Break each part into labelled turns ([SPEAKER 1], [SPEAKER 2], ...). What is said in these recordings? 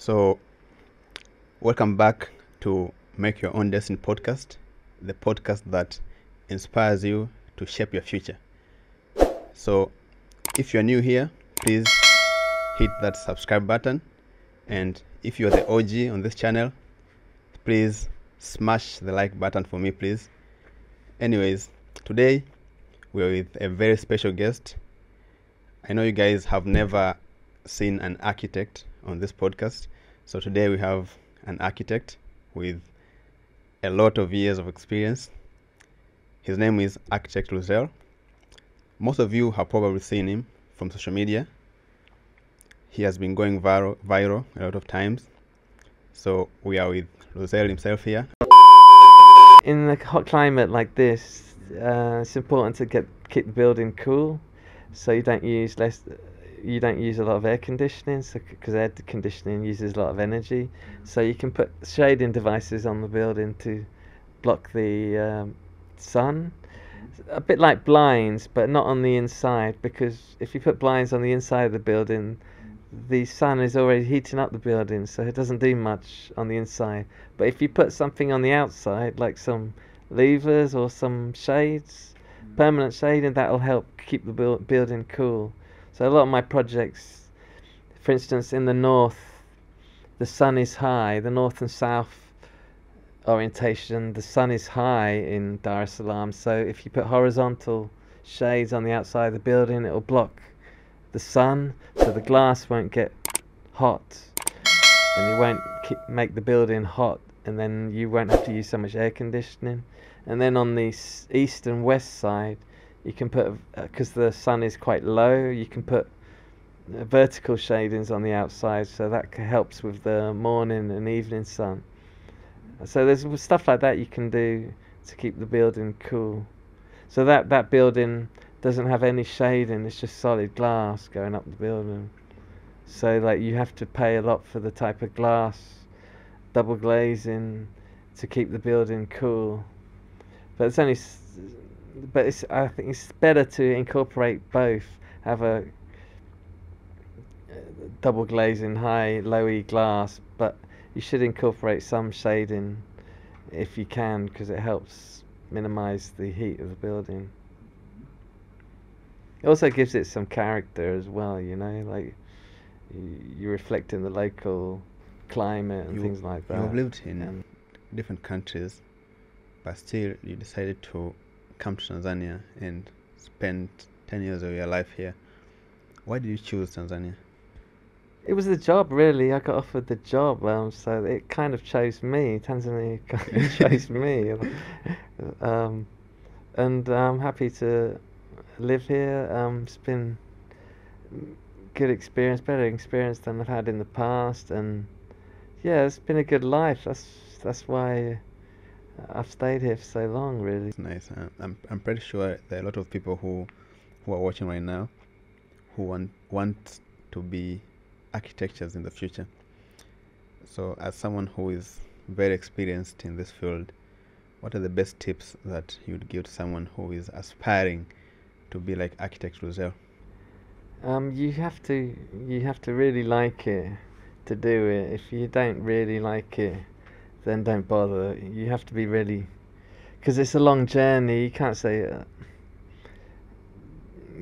[SPEAKER 1] So, welcome back to Make Your Own Destiny podcast, the podcast that inspires you to shape your future. So, if you're new here, please hit that subscribe button. And if you're the OG on this channel, please smash the like button for me, please. Anyways, today we're with a very special guest. I know you guys have never seen an architect on this podcast. So today we have an architect with a lot of years of experience. His name is Architect Luzel. Most of you have probably seen him from social media. He has been going viral a lot of times. So we are with Luzel himself here.
[SPEAKER 2] In a hot climate like this, it's important to keep the building cool, so you don't use a lot of air conditioning, because air conditioning uses a lot of energy. So you can put shading devices on the building to block the sun, a bit like blinds, but not on the inside, because if you put blinds on the inside of the building, the sun is already heating up the building, so it doesn't do much on the inside. But if you put something on the outside, like some louvers or some shades, permanent shading, that'll help keep the building cool. So a lot of my projects, for instance, in the north, the sun is high, the north and south orientation, the sun is high in Dar es Salaam. So if you put horizontal shades on the outside of the building, it'll block the sun, so the glass won't get hot, and it won't make the building hot, and then you won't have to use so much air conditioning. And then on the east and west side, you can put, because the sun is quite low, you can put vertical shadings on the outside, so that helps with the morning and evening sun. So there's stuff like that you can do to keep the building cool. So that building doesn't have any shading, it's just solid glass going up the building. So like you have to pay a lot for the type of glass, double glazing, to keep the building cool. But I think it's better to incorporate both. Have a double glazing, high, low-E glass, but you should incorporate some shading if you can, because it helps minimize the heat of the building. It also gives it some character as well, you know, like you reflect in the local climate and things like that.
[SPEAKER 1] You've lived in different countries, but still you decided to come to Tanzania and spend 10 years of your life here. Why did you choose Tanzania?
[SPEAKER 2] It was the job, really. I got offered the job, so it kind of chose me. Tanzania kind of chose me. And I'm happy to live here. It's been good experience, better experience than I've had in the past, and yeah, it's been a good life. That's why I've stayed here for so long, really.
[SPEAKER 1] It's nice. I'm pretty sure there are a lot of people who are watching right now who want to be architects in the future. So as someone who is very experienced in this field, what are the best tips that you would give to someone who is aspiring to be like Architect Luzel?
[SPEAKER 2] You have to really like it to do it. If you don't really like it, then don't bother. You have to be really, because it's a long journey. You can't say,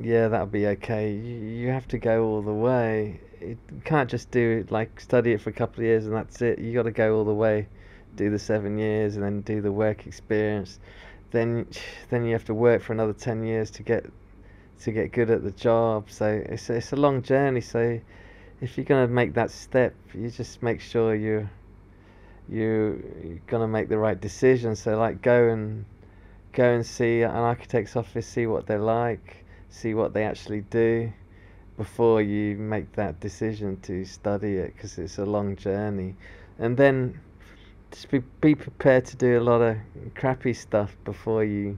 [SPEAKER 2] yeah, that'll be okay. You have to go all the way. You can't just do it, like study it for a couple of years and that's it. You got to go all the way, do the 7 years, and then do the work experience. Then you have to work for another 10 years to get good at the job. So it's a long journey. So if you're gonna make that step, you just make sure you're gonna make the right decision. So like go and see an architect's office, see what they're like, see what they actually do before you make that decision to study it, because it's a long journey. And then just be prepared to do a lot of crappy stuff before you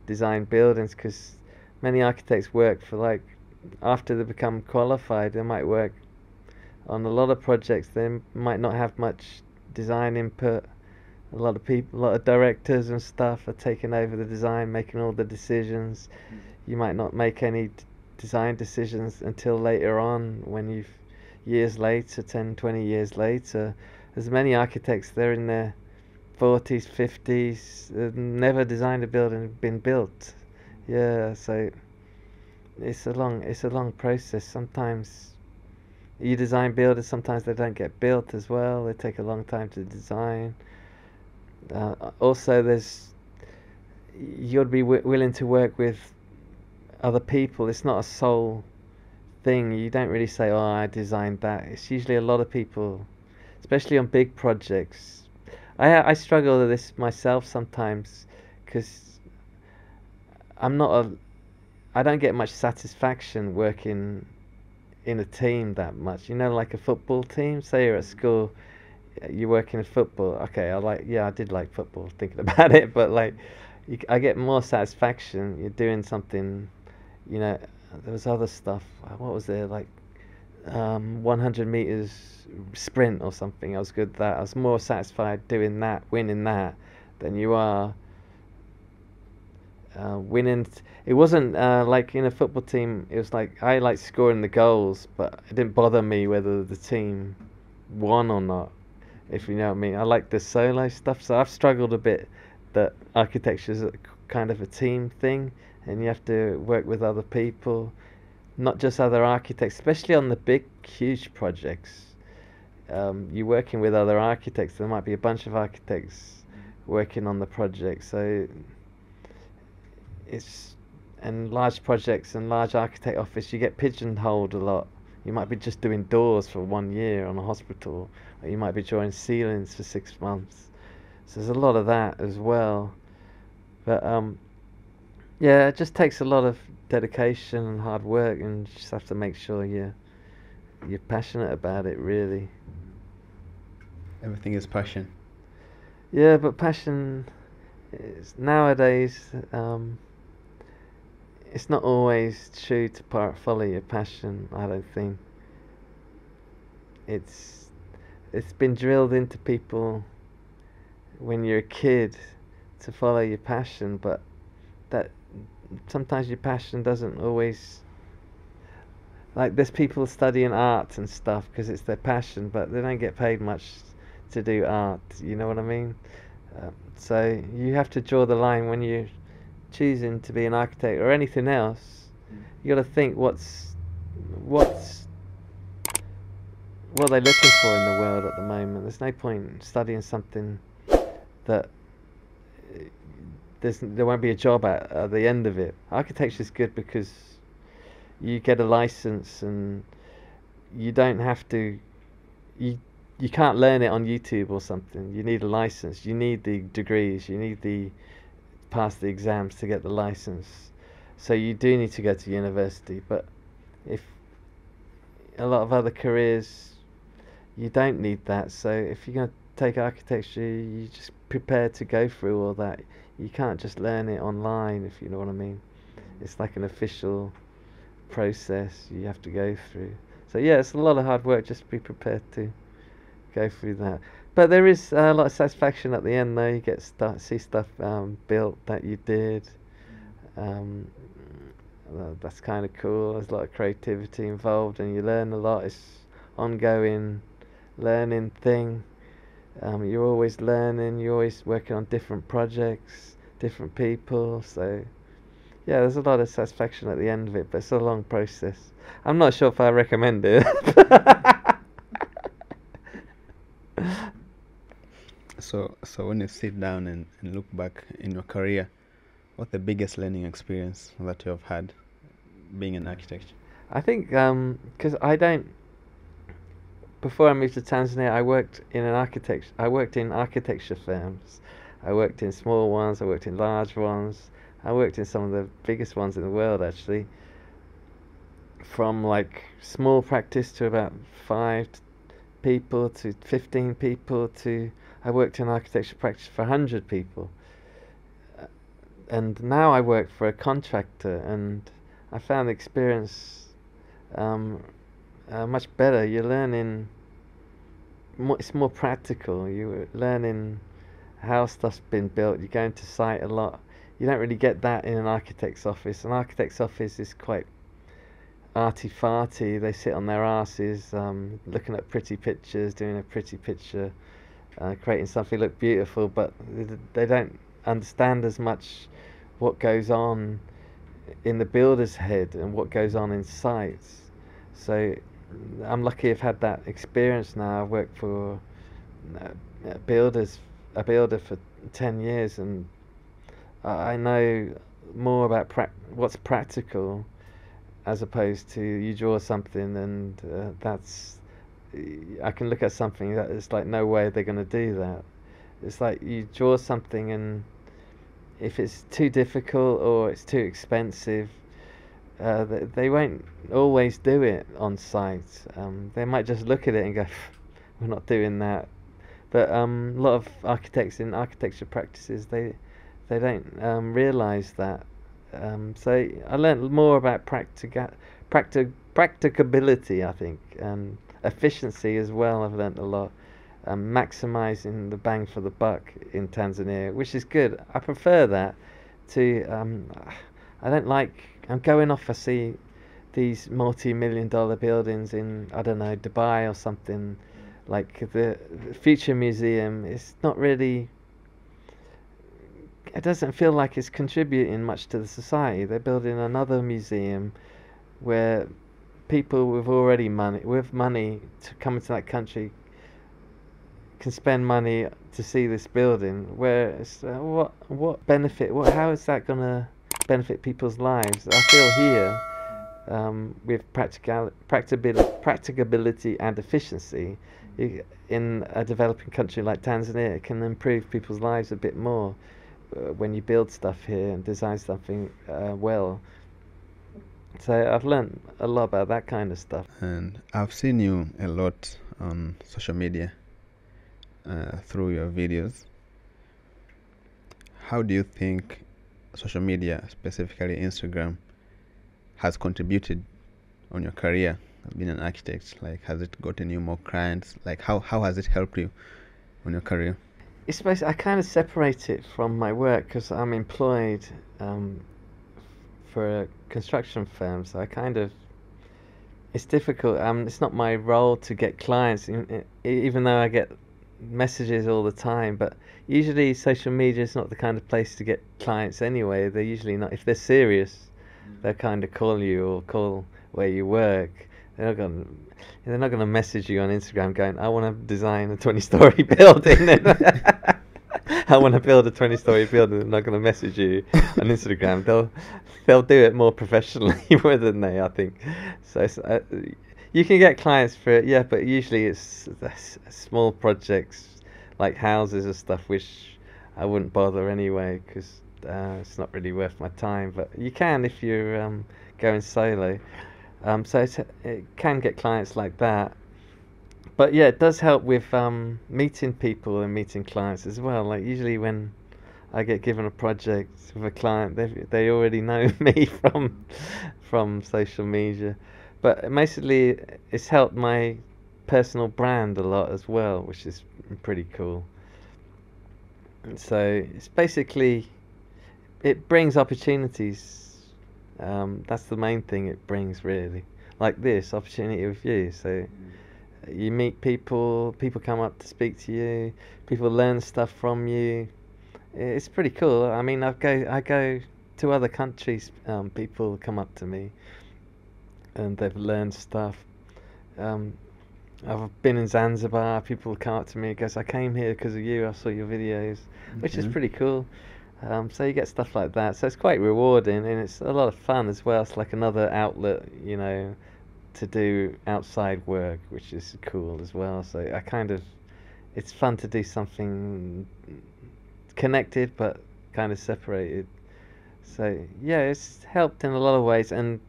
[SPEAKER 2] design buildings, because many architects work for, like, after they become qualified, they might work on a lot of projects. They might not have much design input. A lot of directors and stuff are taking over the design, making all the decisions. You might not make any design decisions until later on, when years later, 10, 20 years later, there's many architects, they're in their 40s, 50s, never designed a building been built. Yeah, so it's a long process. Sometimes you design buildings, sometimes they don't get built as well. They take a long time to design. Also, you'll be willing to work with other people. It's not a sole thing. You don't really say, "Oh, I designed that." It's usually a lot of people, especially on big projects. I struggle with this myself sometimes because I'm not a I don't get much satisfaction working in a team that much. You know, like a football team. Say you're at school, you work in football. Okay, I did like football thinking about it, but like, I get more satisfaction. You're doing something, you know. There was other stuff. What was there like? 100 meters sprint or something. I was good at that. I was more satisfied doing that, winning that, than you are winning. It wasn't like in a football team. It was like I liked scoring the goals, but it didn't bother me whether the team won or not. If you know what I mean. I like the solo stuff. So I've struggled a bit that architecture is kind of a team thing, and you have to work with other people, not just other architects, especially on the big, huge projects. You're working with other architects. There might be a bunch of architects working on the project, so it's and large projects and large architect office, you get pigeonholed a lot. You might be just doing doors for 1 year on a hospital, or you might be drawing ceilings for 6 months. So there's a lot of that as well. But yeah, it just takes a lot of dedication and hard work, and you just have to make sure you're passionate about it, really.
[SPEAKER 1] Everything is passion.
[SPEAKER 2] Yeah, but passion is nowadays it's not always true to follow your passion. I don't think it's it's been drilled into people when you're a kid to follow your passion, but that sometimes your passion doesn't always, like there's people studying art and stuff because it's their passion, but they don't get paid much to do art. You know what I mean? So you have to draw the line when you're choosing to be an architect or anything else. You got to think what's what they're looking for in the world at the moment. There's no point studying something that there won't be a job at the end of it. Architecture is good because you get a license and you don't have to you can't learn it on YouTube or something. You need a license. You need the degrees. You need the pass the exams to get the license. So you do need to go to university. But if a lot of other careers, you don't need that. So if you're going to take architecture, you just prepare to go through all that. You can't just learn it online, if you know what I mean. It's like an official process you have to go through. So yeah, it's a lot of hard work. Just be prepared to go through that. But there is a lot of satisfaction at the end, though. You get see stuff built that you did. That's kind of cool. There's a lot of creativity involved, and you learn a lot. It's ongoing learning thing. You're always learning. You're always working on different projects, different people. So yeah, there's a lot of satisfaction at the end of it, but it's a long process. I'm not sure if I recommend it.
[SPEAKER 1] So when you sit down and look back in your career, what's the biggest learning experience that you have had being an architect?
[SPEAKER 2] I think because before I moved to Tanzania, I worked in architecture firms. I worked in small ones. I worked in large ones. I worked in some of the biggest ones in the world, actually. From like small practice to about 5 people to 15 people to I worked in architecture practice for 100 people. And now I work for a contractor, and I found the experience much better. You're learning, it's more practical. You're learning how stuff's been built. You're going to site a lot. You don't really get that in an architect's office. An architect's office is quite arty-farty. They sit on their asses, looking at pretty pictures, doing a pretty picture, creating something look beautiful, but they don't understand as much what goes on in the builder's head and what goes on in sites. So I'm lucky I've had that experience now. I've worked for a builder for 10 years, and I know more about what's practical, as opposed to you draw something and I can look at something that it's like no way they're going to do that. It's like you draw something, and if it's too difficult or it's too expensive, they won't always do it on site. They might just look at it and go, we're not doing that. But a lot of architects in architecture practices, they don't realise that. So I learned more about practicability, I think, and efficiency as well. I've learned a lot. Maximising the bang for the buck in Tanzania, which is good. I prefer that to. I don't like. I'm going off. I see these multi-million-dollar buildings in, I don't know, Dubai or something, like the Future Museum. It's not really. It doesn't feel like it's contributing much to the society. They're building another museum where people with money to come into that country can spend money to see this building. Where it's, what benefit? How is that going to benefit people's lives? I feel here, with practicability and efficiency, in a developing country like Tanzania, it can improve people's lives a bit more when you build stuff here and design something well. So I've learned a lot about that kind of stuff.
[SPEAKER 1] And I've seen you a lot on social media through your videos. How do you think social media, specifically Instagram, has contributed on your career as being an architect? Like, has it gotten you more clients? Like, how has it helped you on your career?
[SPEAKER 2] It's basically, I kind of separate it from my work because I'm employed for a construction firm, so I kind of, it's difficult. It's not my role to get clients, even though I get messages all the time. But usually, social media is not the kind of place to get clients anyway. They're usually not. If they're serious, they'll kind of call you or call where you work. They're not going to message you on Instagram going, I want to design a 20-story building. I want to build a 20-story building. They're not going to message you on Instagram. They'll do it more professionally, than they, I think. So you can get clients for it, yeah, but usually it's small projects like houses and stuff, which I wouldn't bother anyway because it's not really worth my time. But you can if you're going solo. So it can get clients like that. But yeah, it does help with meeting people and meeting clients as well. Like usually when I get given a project with a client, they already know me from social media. But mostly it's helped my personal brand a lot as well, which is pretty cool. And so it's basically, it brings opportunities. That's the main thing it brings, really. Like this opportunity with you. So you meet people come up to speak to you, people learn stuff from you. It's pretty cool. I mean, I go to other countries, people come up to me and they've learned stuff. I've been in Zanzibar, people come up to me and goes, I came here because of you, I saw your videos, which is pretty cool. So you get stuff like that. So it's quite rewarding and it's a lot of fun as well. It's like another outlet, to do outside work, which is cool as well. So it's fun to do something connected but kind of separated. So yeah, it's helped in a lot of ways. And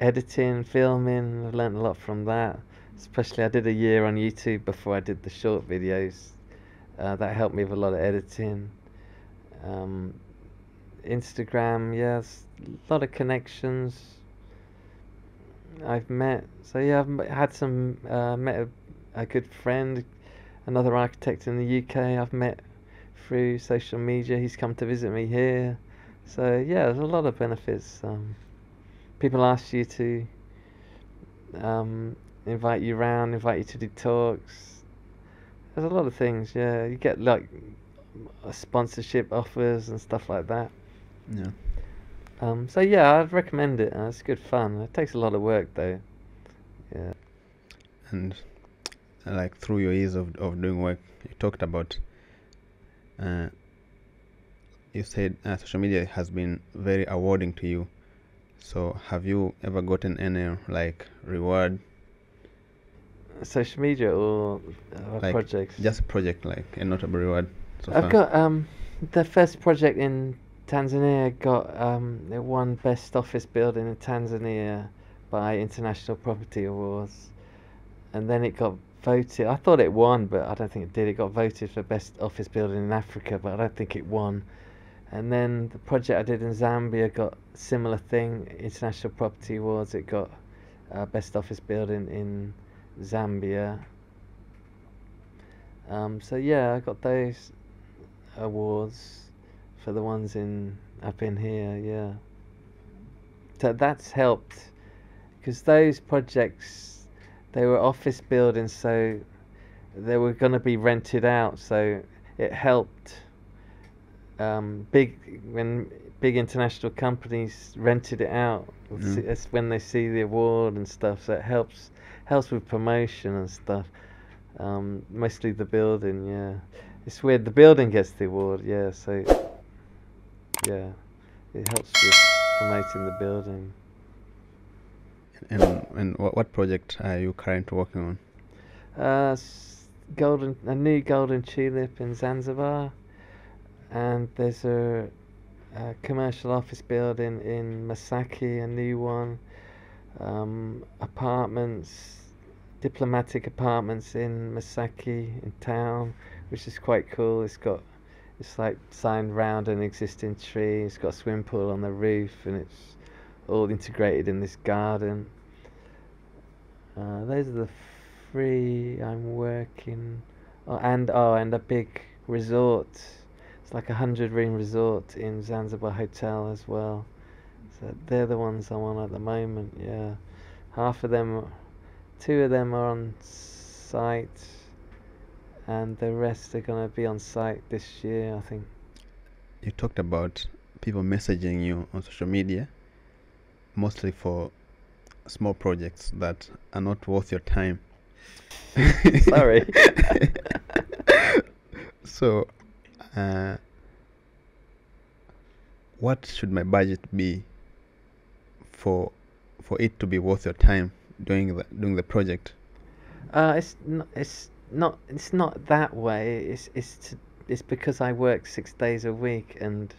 [SPEAKER 2] editing, filming, I've learned a lot from that. Especially I did a year on YouTube before I did the short videos. That helped me with a lot of editing. Instagram, yes, a lot of connections I've met. So yeah, I've had some met a good friend, another architect in the UK I've met through social media. He's come to visit me here. So yeah, there's a lot of benefits people ask you to invite you around, invite you to do talks. There's a lot of things. Yeah, you get like sponsorship offers and stuff like that.
[SPEAKER 1] Yeah.
[SPEAKER 2] So yeah, I'd recommend it. It's good fun. It takes a lot of work though. Yeah.
[SPEAKER 1] And like through your years of doing work, you talked about. You said social media has been very awarding to you. So have you ever gotten any like reward,
[SPEAKER 2] Social media or
[SPEAKER 1] like
[SPEAKER 2] projects?
[SPEAKER 1] just a project, like a notable reward so
[SPEAKER 2] I've
[SPEAKER 1] far?
[SPEAKER 2] got the first project in Tanzania got it won best office building in Tanzania by International Property Awards, and then it got voted. I thought it won, but I don't think it did. It got voted for best office building in Africa, but I don't think it won. And then the project I did in Zambia got a similar thing, International Property Awards. It got best office building in Zambia. So yeah, I got those awards for the ones in up in here. Yeah, so that's helped because those projects, they were office buildings, so they were going to be rented out. So it helped. When big international companies rented it out, that's when they see the award and stuff. So it helps with promotion and stuff. Mostly the building, yeah. It's weird. The building gets the award, yeah. So yeah, it helps with promoting the building.
[SPEAKER 1] And what project are you currently working on?
[SPEAKER 2] A new golden tulip in Zanzibar, and there's a commercial office building in Masaki, a new one. Apartments, diplomatic apartments in Masaki in town, which is quite cool. It's like signed round an existing tree. It's got a swimming pool on the roof, and it's all integrated in this garden. Those are the three I'm working. And a big resort. It's like 100-room resort in Zanzibar Hotel as well. So they're the ones I'm on at the moment. Yeah, two of them are on site, and the rest are gonna be on site this year, I think.
[SPEAKER 1] You talked about people messaging you on social media, mostly for small projects that are not worth your time.
[SPEAKER 2] Sorry.
[SPEAKER 1] So, what should my budget be for it to be worth your time doing the project?
[SPEAKER 2] It's not that way. It's because I work 6 days a week, and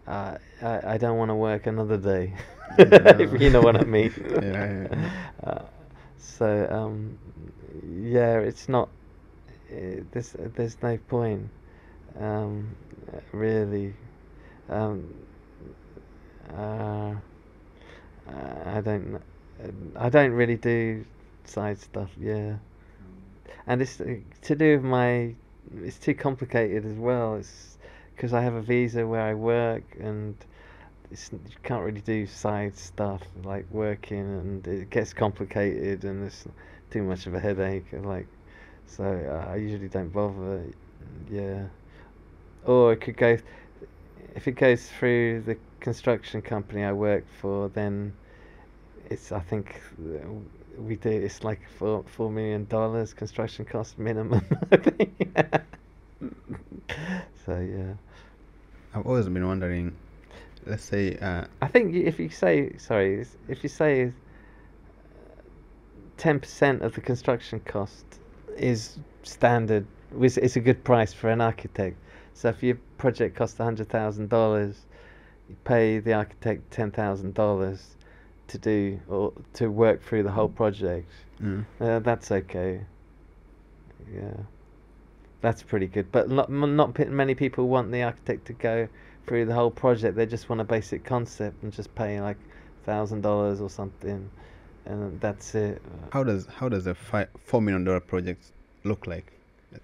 [SPEAKER 2] I don't want to work another day. If you know what I mean.
[SPEAKER 1] Yeah.
[SPEAKER 2] So yeah, it's not. There's no point, really. Uh, I don't really do side stuff. Yeah, and it's to do with it's too complicated as well. It's because I have a visa where I work, and you can't really do side stuff like working, and it gets complicated, and it's too much of a headache. So I usually don't bother. Yeah, or it could go if it goes through the construction company I work for, then I think it's like $4 million construction cost minimum. I think. So yeah.
[SPEAKER 1] I've always been wondering, let's say
[SPEAKER 2] I think if you say 10% of the construction cost is standard, it's a good price for an architect. So if your project costs $100,000, you pay the architect $10,000 to work through the whole project. That's okay. Yeah, that's pretty good. But not many people want the architect to go through the whole project. They just want a basic concept and just pay like $1,000 or something, and that's it.
[SPEAKER 1] How does a $4 million project look like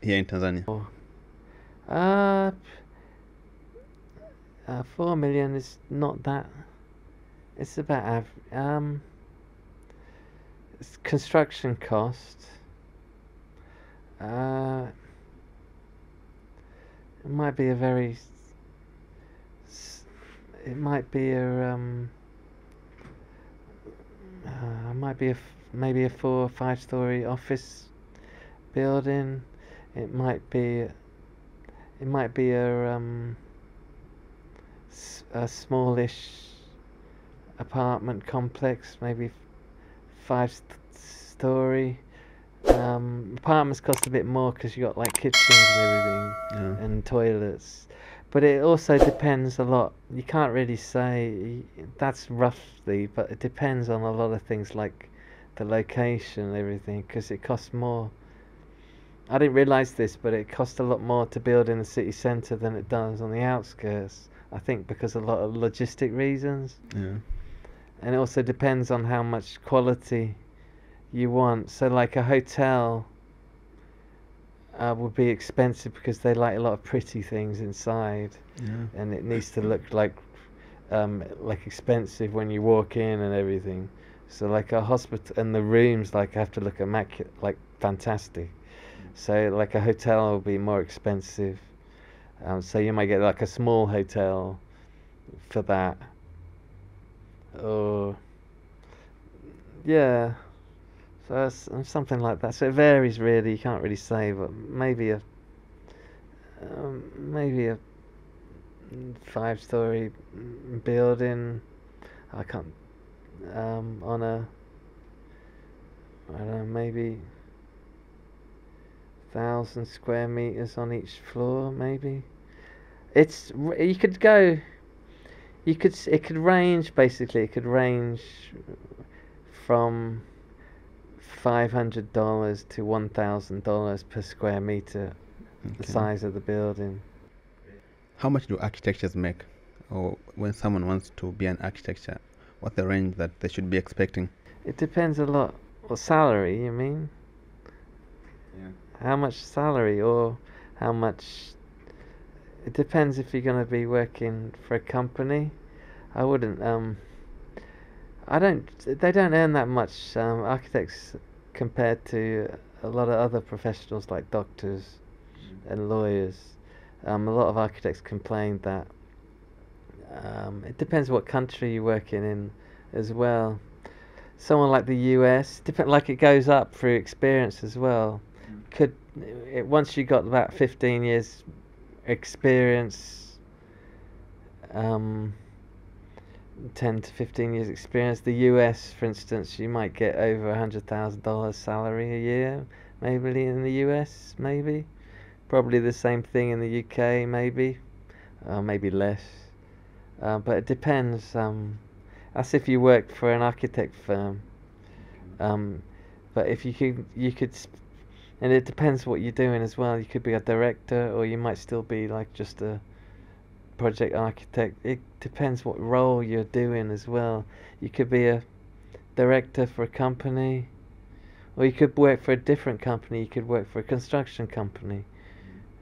[SPEAKER 1] here in Tanzania?
[SPEAKER 2] 4 million is not that It's about construction cost. It might be a very. It might be a might be maybe a 4 or 5 story office building. It might be a smallish apartment complex, maybe 5 story. Apartments cost a bit more because you got like kitchens and everything and toilets, but it also depends a lot. You can't really say that's roughly, but it depends on a lot of things like the location and everything, because it costs more. I didn't realise this, but it costs a lot more to build in the city centre than it does on the outskirts. I think because a lot of logistic reasons.
[SPEAKER 1] Yeah.
[SPEAKER 2] And it also depends on how much quality you want. So like a hotel would be expensive because they like a lot of pretty things inside, and it needs to look like expensive when you walk in and everything. So like a hospital, and the rooms like have to look immaculate, like fantastic. So like a hotel will be more expensive. So you might get like a small hotel for that. Or yeah, so it's something like that. So it varies really. You can't really say, but maybe a 5 story building. I can't on a, I don't know, maybe 1,000 square meters on each floor, maybe. It could range, basically. It could range from $500 to $1,000 per square meter, the size of the building.
[SPEAKER 1] How much do architects make? Or when someone wants to be an architect, what's the range that they should be expecting?
[SPEAKER 2] It depends a lot. What salary, you mean?
[SPEAKER 1] Yeah.
[SPEAKER 2] How much salary, or how much? It depends if you're going to be working for a company. I wouldn't. They don't earn that much, architects, compared to a lot of other professionals like doctors and lawyers. A lot of architects complain that it depends what country you're working in as well. Someone like the US, like it goes up through experience as well. Once you got about 15 years experience, 10 to 15 years experience, the US, for instance, you might get over $100,000 salary a year, maybe in the US, maybe. Probably the same thing in the UK, maybe. Maybe less. But it depends. That's if you work for an architect firm. But if you could, and it depends what you're doing as well. You could be a director, or you might still be like just a project architect. It depends what role you're doing as well. You could be a director for a company, or you could work for a different company. You could work for a construction company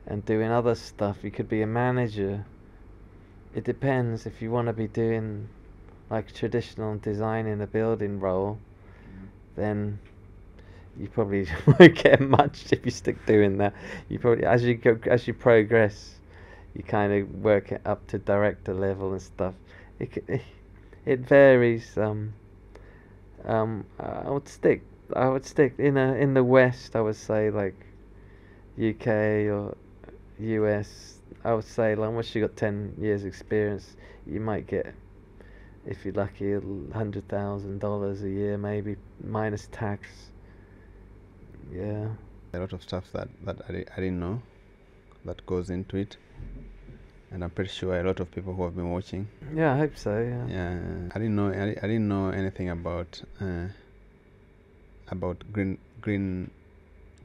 [SPEAKER 2] and doing other stuff. You could be a manager. It depends. If you want to be doing like traditional design in a building role, then you probably won't get much if you stick doing that. You probably, as you progress, you kind of work it up to director level and stuff. It varies. I would stick in the West. I would say like UK or US. I would say like once you got 10 years experience, you might get, if you're lucky, $100,000 a year, maybe minus tax. Yeah.
[SPEAKER 1] A lot of stuff that I didn't know that goes into it, and I'm pretty sure a lot of people who have been watching.
[SPEAKER 2] Yeah, I hope so. Yeah.
[SPEAKER 1] Yeah, I didn't know anything about green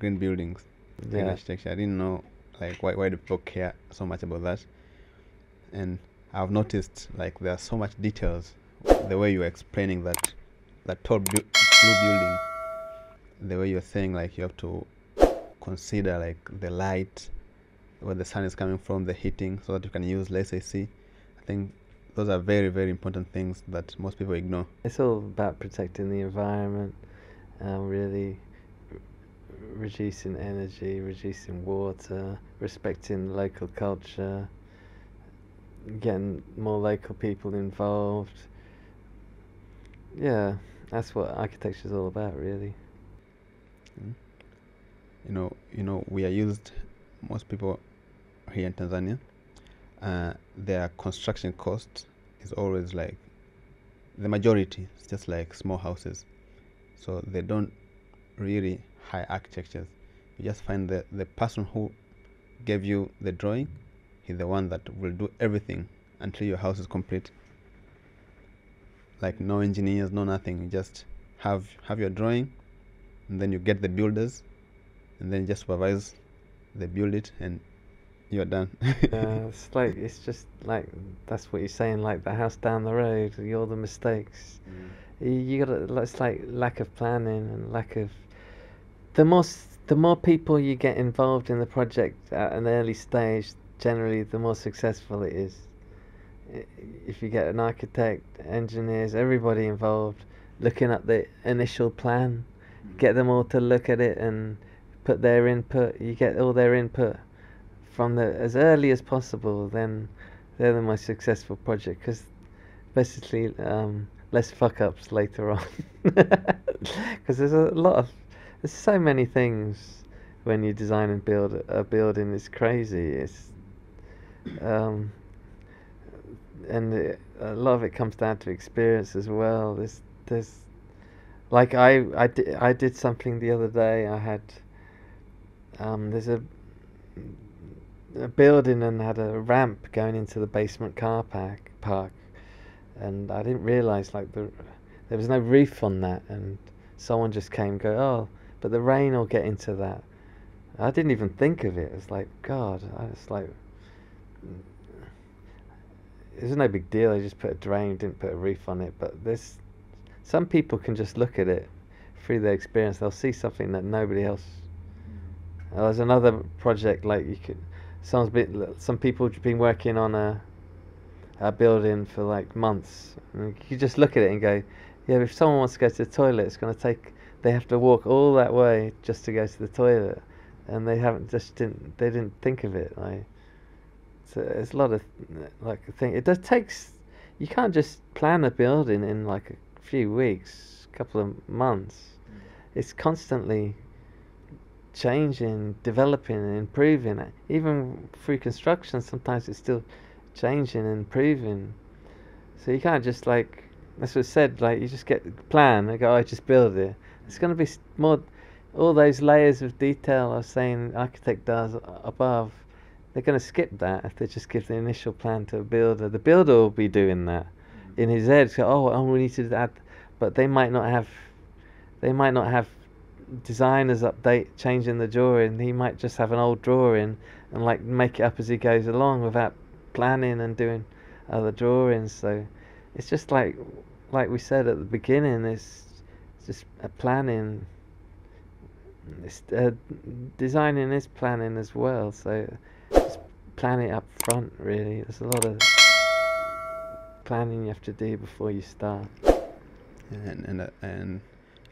[SPEAKER 1] buildings, green architecture. I didn't know like why do people care so much about that, and I've noticed like there are so much details. The way you're explaining that tall blue building, the way you're saying like you have to consider like the light, where the sun is coming from, the heating, so that you can use less AC. I think those are very, very important things that most people ignore.
[SPEAKER 2] It's all about protecting the environment, really reducing energy, reducing water, respecting local culture, getting more local people involved. Yeah, that's what architecture is all about, really.
[SPEAKER 1] Mm. We are used, most people here in Tanzania, their construction cost is always like the majority. It's just like small houses, so they don't really hire architectures. You just find the person who gave you the drawing, he's the one that will do everything until your house is complete. Like no engineers, no nothing. You just have your drawing, and then you get the builders, and then just supervise they build it, and you're done.
[SPEAKER 2] It's just like that's what you're saying. Like the house down the road, all the mistakes. You gotta. It's like lack of planning and lack of. The more people you get involved in the project at an early stage, generally the more successful it is. If you get an architect, engineers, everybody involved, looking at the initial plan, get them all to look at it and put their input. You get all their input from as early as possible. Then they're the most successful project because basically less fuck ups later on. Because there's so many things when you design and build a building. It's crazy. And a lot of it comes down to experience as well. There's like I did something the other day. I had there's a building and had a ramp going into the basement car park, and I didn't realise there was no roof on that, and someone just came and go, oh, but the rain will get into that. I didn't even think of it. It's like, God, I was like, it was no big deal. I just put a drain, didn't put a roof on it. But some people can just look at it through their experience. They'll see something that nobody else. There's another project like some people have been working on a building for like months. And you just look at it and go, yeah, if someone wants to go to the toilet, it's going to take. They have to walk all that way just to go to the toilet, and they didn't think of it. Like, so it's a lot of like a thing. It does takes. You can't just plan a building in like a few weeks, a couple of months. It's constantly changing, developing, and improving. Even through construction, sometimes it's still changing and improving. So you can't just like, that's what I said, like you just get the plan and go, I just build it. It's going to be more, all those layers of detail I was saying architect does above, they're going to skip that if they just give the initial plan to a builder. The builder will be doing that in his head. So, oh, we need to add, but they might not have designers changing the drawing. He might just have an old drawing and like make it up as he goes along without planning and doing other drawings. So it's just like we said at the beginning, it's just a planning. Designing is planning as well. So just plan it up front. Really, there's a lot of planning you have to do before you start.
[SPEAKER 1] And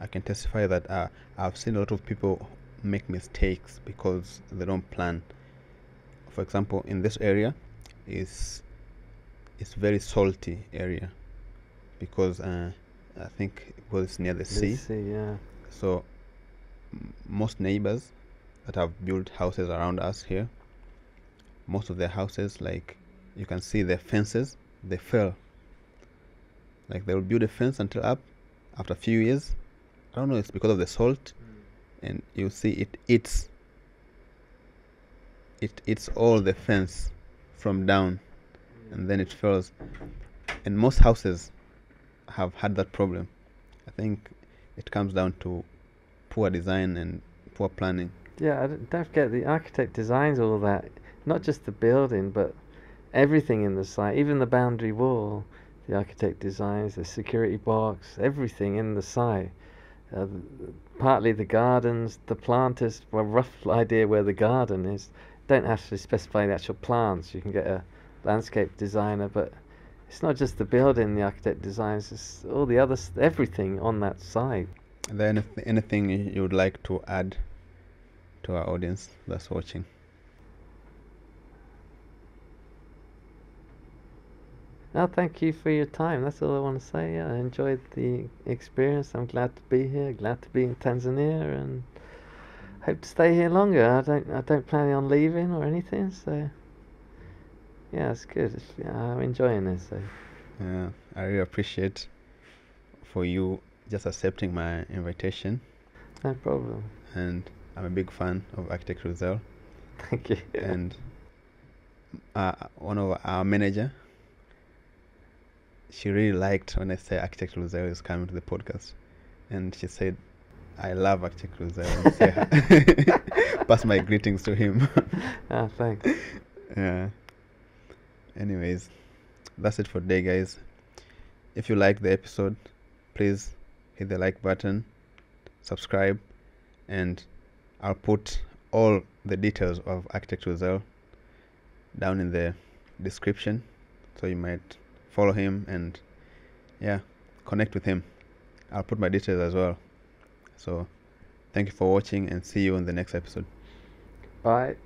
[SPEAKER 1] I can testify that I've seen a lot of people make mistakes because they don't plan. For example, in this area, it's very salty area because I think it was near the sea.
[SPEAKER 2] Yeah.
[SPEAKER 1] So most neighbors that have built houses around us here, most of their houses, like you can see their fences, they fell. Like they will build a fence until up. After a few years, I don't know, it's because of the salt, and you see it eats all the fence from down, and then it falls. And most houses have had that problem. I think it comes down to poor design and poor planning.
[SPEAKER 2] Yeah, don't forget the architect designs all that, not just the building, but everything in the site, even the boundary wall. The architect designs the security box, everything in the site. Partly the gardens, the planters. Well, rough idea where the garden is. Don't have to specify the actual plants. You can get a landscape designer, but it's not just the building the architect designs, it's all the other everything on that site.
[SPEAKER 1] Is there anything you would like to add to our audience that's watching?
[SPEAKER 2] No, thank you for your time. That's all I want to say. I enjoyed the experience. I'm glad to be here. Glad to be in Tanzania, and hope to stay here longer. I don't plan on leaving or anything. So yeah, it's good. I'm enjoying this. So
[SPEAKER 1] Yeah, I really appreciate for you just accepting my invitation,
[SPEAKER 2] no problem.
[SPEAKER 1] and I'm a big fan of Architect Rizal.
[SPEAKER 2] Thank you.
[SPEAKER 1] And one of our manager, she really liked when I say Architect Rizal is coming to the podcast, and she said, "I love Architect Rizal." And say pass my greetings to him.
[SPEAKER 2] Ah, thanks.
[SPEAKER 1] Yeah. Anyways, that's it for today, guys. If you like the episode, please hit the like button, subscribe, and I'll put all the details of Architect Rizal down in the description, so you might follow him and connect with him. I'll put my details as well. So thank you for watching, and see you in the next episode.
[SPEAKER 2] Bye.